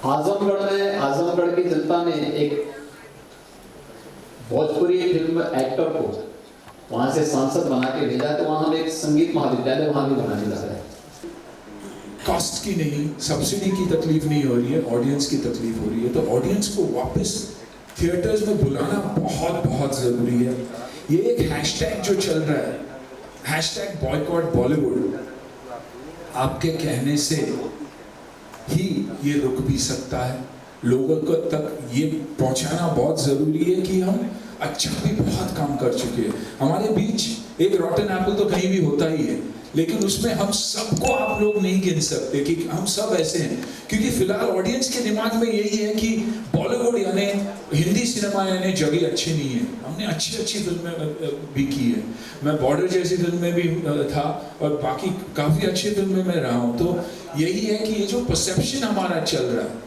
आजमगढ़ की जनता ने एक भोजपुरी फिल्म एक्टर को वहां से सांसद बना के भेजा, तो वहां हम एक संगीत महाविद्यालय वहां भी बनाने जा रहे हैं। कॉस्ट की नहीं, सब्सिडी की तकलीफ नहीं हो रही है, ऑडियंस की तकलीफ हो रही है। तो ऑडियंस को वापस थिएटर्स में बुलाना बहुत बहुत ज़रूरी है। ये एक हैशटैग जो चल रहा है, हैशटैग बॉयकॉट बॉलीवुड, आपके कहने से ही ये रुक भी सकता है। लोगों को तक ये पहुंचाना बहुत ज़रूरी है कि हम अच्छा भी बहुत काम कर चुके हैं। हमारे बीच एक रॉटन एप्पल तो कहीं भी होता ही है, लेकिन उसमें हम सबको आप लोग नहीं गिन सकते कि हम सब ऐसे हैं, क्योंकि फिलहाल ऑडियंस के दिमाग में यही है कि बॉलीवुड यानी हिंदी सिनेमा यानी जगह अच्छी नहीं है। हमने अच्छी फिल्में भी की है, मैं बॉर्डर जैसी फिल्म में भी था और बाकी काफ़ी अच्छी फिल्में में रहा हूँ। तो यही है कि ये जो परसेप्शन हमारा चल रहा है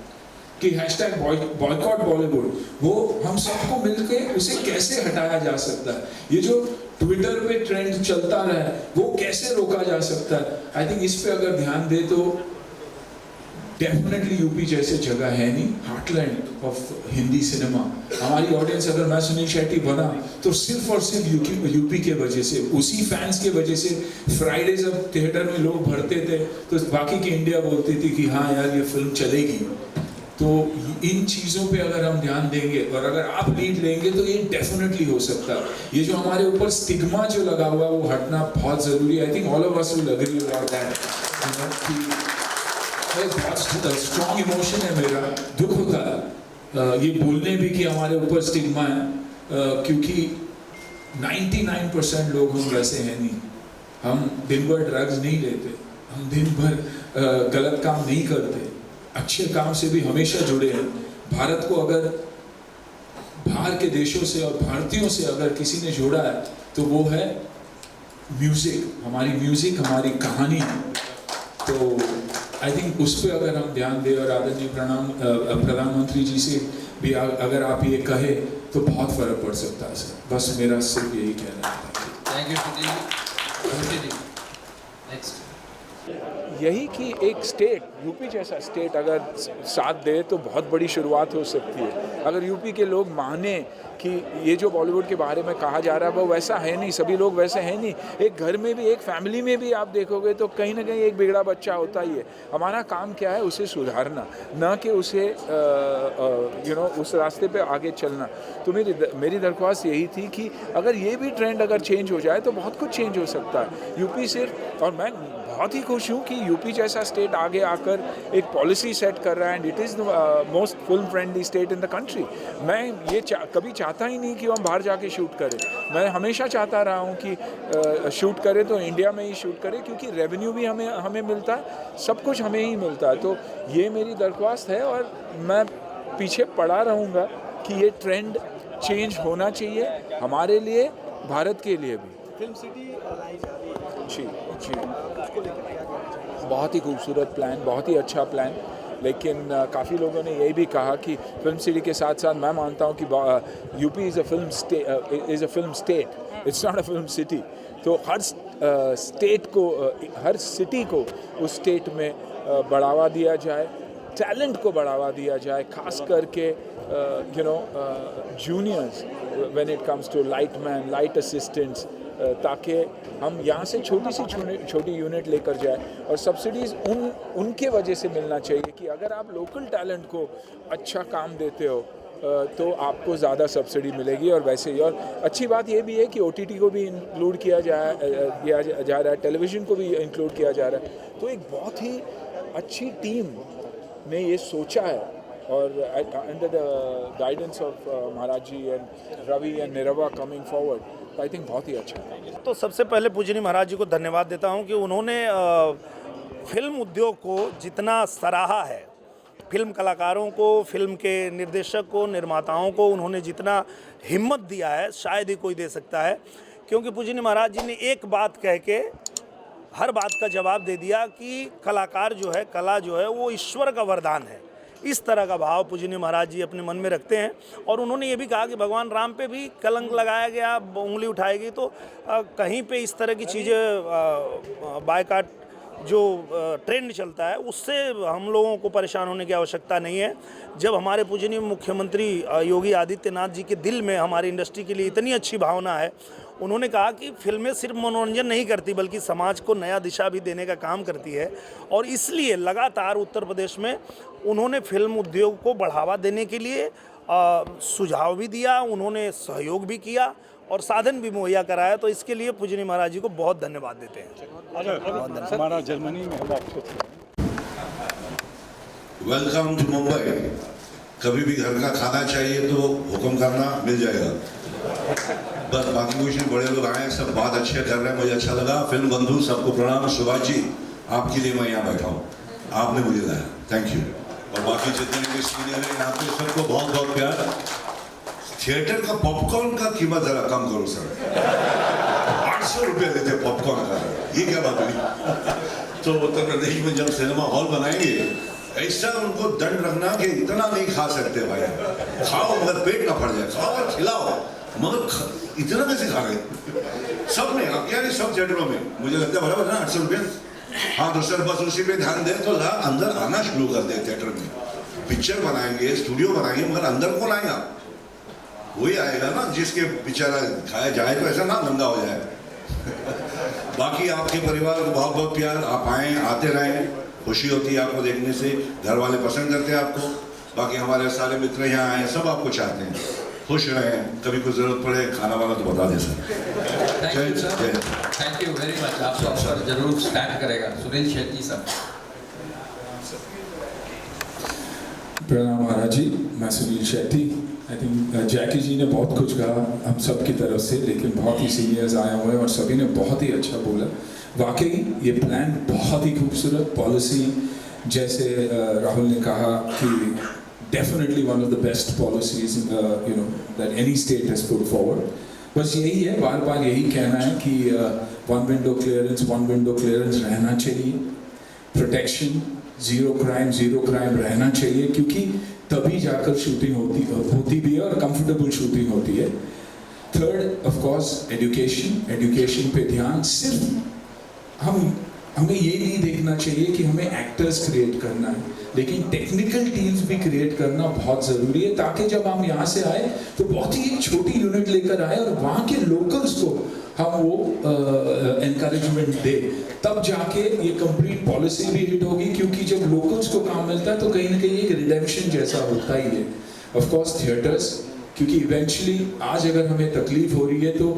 कि हैशटैग बॉयकॉट बॉलीवुड, वो हम सबको मिलकर उसे कैसे हटाया जा सकता है। ये जो ट्विटर पे ट्रेंड चलता रहा है वो कैसे रोका जा सकता है। आई थिंक इस पे अगर ध्यान दे तो डेफिनेटली यूपी जैसे जगह है नहीं, हार्टलैंड ऑफ हिंदी सिनेमा। हमारी ऑडियंस, अगर मैं सुनील शेट्टी बना तो सिर्फ और सिर्फ यूपी के वजह से, उसी फैंस के वजह से। फ्राइडे जब थिएटर में लोग भरते थे तो बाकी की इंडिया बोलती थी कि हाँ यार ये फिल्म चलेगी। तो इन चीज़ों पे अगर हम ध्यान देंगे और अगर आप लीड लेंगे तो ये डेफिनेटली हो सकता है। ये जो हमारे ऊपर स्टिग्मा जो लगा हुआ है वो हटना बहुत ज़रूरी है। I think all of us will agree about that. बहुत स्ट्रॉन्ग इमोशन है मेरा, दुख होता है ये बोलने भी कि हमारे ऊपर स्टिग्मा है, क्योंकि 99% लोग हम वैसे हैं नहीं। हम दिन भर ड्रग्स नहीं लेते, हम दिन भर गलत काम नहीं करते, अच्छे काम से भी हमेशा जुड़े हैं। भारत को अगर बाहर के देशों से और भारतीयों से अगर किसी ने जोड़ा है तो वो है म्यूज़िक, हमारी म्यूज़िक, हमारी कहानी। तो आई थिंक उस पर अगर हम ध्यान दें और आदरणीय प्रधानमंत्री जी से भी अगर आप ये कहे तो बहुत फ़र्क पड़ सकता है सर। बस मेरा सिर्फ यही कहना है। Thank you. नेक्स्ट यही कि एक स्टेट, यूपी जैसा स्टेट अगर साथ दे तो बहुत बड़ी शुरुआत हो सकती है। अगर यूपी के लोग माने कि ये जो बॉलीवुड के बारे में कहा जा रहा है वो वैसा है नहीं, सभी लोग वैसे हैं नहीं। एक घर में भी, एक फैमिली में भी आप देखोगे तो कहीं ना कहीं एक बिगड़ा बच्चा होता ही है। हमारा काम क्या है, उसे सुधारना, ना कि उसे उस रास्ते पे आगे चलना। तो मेरी दरख्वास्त यही थी कि अगर ये भी ट्रेंड अगर चेंज हो जाए तो बहुत कुछ चेंज हो सकता है। यूपी सिर्फ, और मैं बहुत ही खुश हूँ कि यूपी जैसा स्टेट आगे आकर एक पॉलिसी सेट कर रहा है and it is the most film friendly state in the country. मैं ये कभी चाहता ही नहीं कि हम बाहर जाके शूट करें। मैं हमेशा चाहता रहा हूँ कि शूट करें तो इंडिया में ही शूट करें, क्योंकि रेवेन्यू भी हमें मिलता है, सब कुछ हमें ही मिलता है। तो ये मेरी दरख्वास्त है और मैं पीछे पड़ा रहूँगा कि ये ट्रेंड चेंज होना चाहिए हमारे लिए, भारत के लिए भी। फिल्म सिटी जी जी, बहुत ही खूबसूरत प्लान, बहुत ही अच्छा प्लान। लेकिन काफ़ी लोगों ने यही भी कहा कि फिल्म सिटी के साथ साथ मैं मानता हूँ कि UP is a film state, it's not a film city. तो हर स्टेट को, हर सिटी को उस स्टेट में बढ़ावा दिया जाए, टैलेंट को बढ़ावा दिया जाए, खास करके juniors when it comes to lightman, light assistants, ताकि हम यहाँ से छोटी यूनिट लेकर जाए। और सब्सिडीज़ उनके वजह से मिलना चाहिए कि अगर आप लोकल टैलेंट को अच्छा काम देते हो तो आपको ज़्यादा सब्सिडी मिलेगी। और वैसे ही, और अच्छी बात ये भी है कि OTT को भी इंक्लूड किया जा रहा है, टेलीविज़न को भी इंक्लूड किया जा रहा है। तो एक बहुत ही अच्छी टीम ने ये सोचा है, और under the guidance of Maharaj ji and Ravi and Nirva coming forward, I think बहुत ही अच्छा है। तो सबसे पहले पूजनीय महाराज जी को धन्यवाद देता हूं कि उन्होंने फिल्म उद्योग को जितना सराहा है, फिल्म कलाकारों को, फिल्म के निर्देशक को, निर्माताओं को उन्होंने जितना हिम्मत दिया है शायद ही कोई दे सकता है। क्योंकि पूजनीय महाराज जी ने एक बात कह के हर बात का जवाब दे दिया कि कलाकार जो है, कला जो है वो ईश्वर का वरदान है। इस तरह का भाव पूजनीय महाराज जी अपने मन में रखते हैं। और उन्होंने ये भी कहा कि भगवान राम पे भी कलंक लगाया गया, उंगली उठाएगी, तो कहीं पे इस तरह की चीज़ें बायकाट जो ट्रेंड चलता है उससे हम लोगों को परेशान होने की आवश्यकता नहीं है। जब हमारे पूजनीय मुख्यमंत्री योगी आदित्यनाथ जी के दिल में हमारी इंडस्ट्री के लिए इतनी अच्छी भावना है, उन्होंने कहा कि फिल्में सिर्फ मनोरंजन नहीं करती बल्कि समाज को नया दिशा भी देने का काम करती है, और इसलिए लगातार उत्तर प्रदेश में उन्होंने फिल्म उद्योग को बढ़ावा देने के लिए सुझाव भी दिया, उन्होंने सहयोग भी किया और साधन भी मुहैया कराया। तो इसके लिए पूजनीय महाराज जी को बहुत धन्यवाद देते हैं। हमारा जर्मनी में वेलकम टू मुंबई। कभी भी घर का खाना चाहिए तो हुक्म करना, मिल जाएगा। बस बाकी कुछ नहीं, बड़े लोग आए, सब बात अच्छे कर रहे हैं, मुझे अच्छा लगा। फिल्म बंधु सबको प्रणाम। सुभाष जी, आपके लिए मैं यहाँ बैठा हूँ, आपने मुझे लाया, थैंक यू। और बाकी जितने भी सीनियर हैं यहाँ पे सबको बहुत बहुत प्यार। थिएटर का पॉपकॉर्न का कीमत जरा कम करो सर, 800 रुपये लेते पॉपकॉर्न का, ये क्या बात हुई? तो उत्तर प्रदेश में जब सिनेमा हॉल बनाएंगे ऐसा उनको दंड रखना कि इतना नहीं खा सकते भाई, खाओ मगर पेट ना फट जाए, खाओ और खिलाओ मगर इतना कैसे खा रहे सब में? अब क्या सब थिएटरों में मुझे लगता है बराबर ना 800 रुपये। हाँ तो सर बस उसी पे ध्यान दें तो अंदर आना शुरू कर दे। थिएटर में पिक्चर बनाएंगे, स्टूडियो बनाएंगे, मगर अंदर कौन आएगा? वही आएगा ना जिसके बेचारा खाया जाए, तो ऐसा ना धंधा हो जाए। बाकी आपके परिवार को बहुत बहुत प्यार, आप आए, आते रहें, खुशी होती है आपको देखने से, घर वाले पसंद करते हैं आपको। बाकी हमारे सारे मित्र यहाँ आए, सब आपको चाहते हैं, खुश रहें, कभी कुछ जरूरत पड़े खाना वाना तो बता दें sir. Thank you very much. आपको अवसर जरूर स्टैंड करेगा। सुनील शेट्टी सर। प्रणाम महाराज जी, मैं सुनील शेट्टी। आई थिंक जैकी जी ने बहुत कुछ कहा हम सब की तरफ से, लेकिन बहुत ही सीनियर्स आए हुए हैं और सभी ने बहुत ही अच्छा बोला। वाकई ये प्लान बहुत ही खूबसूरत, पॉलिसी जैसे राहुल ने कहा कि definitely one of the best policies that any state has put forward. बस यही है, बार बार यही कहना है कि वन विंडो क्लियरेंस रहना चाहिए, प्रोटेक्शन, जीरो क्राइम रहना चाहिए, क्योंकि तभी जाकर शूटिंग होती भी है और कंफर्टेबल शूटिंग होती है। थर्ड ऑफ कोर्स एजुकेशन पे ध्यान। सिर्फ हमें ये नहीं देखना चाहिए कि हमें एक्टर्स क्रिएट करना है, लेकिन टेक्निकल टीम्स भी क्रिएट करना बहुत ज़रूरी है, ताकि जब हम यहाँ से आए तो बहुत ही एक छोटी यूनिट लेकर आए और वहाँ के लोकल्स को हम वो एनकरेजमेंट दे, तब जाके ये कंप्लीट पॉलिसी भी हिट होगी। क्योंकि जब लोकल्स को काम मिलता है तो कहीं ना कहीं एक रिडेम्पशन जैसा होता ही है। ऑफ कोर्स थिएटर्स, क्योंकि इवेंचुअली आज अगर हमें तकलीफ हो रही है तो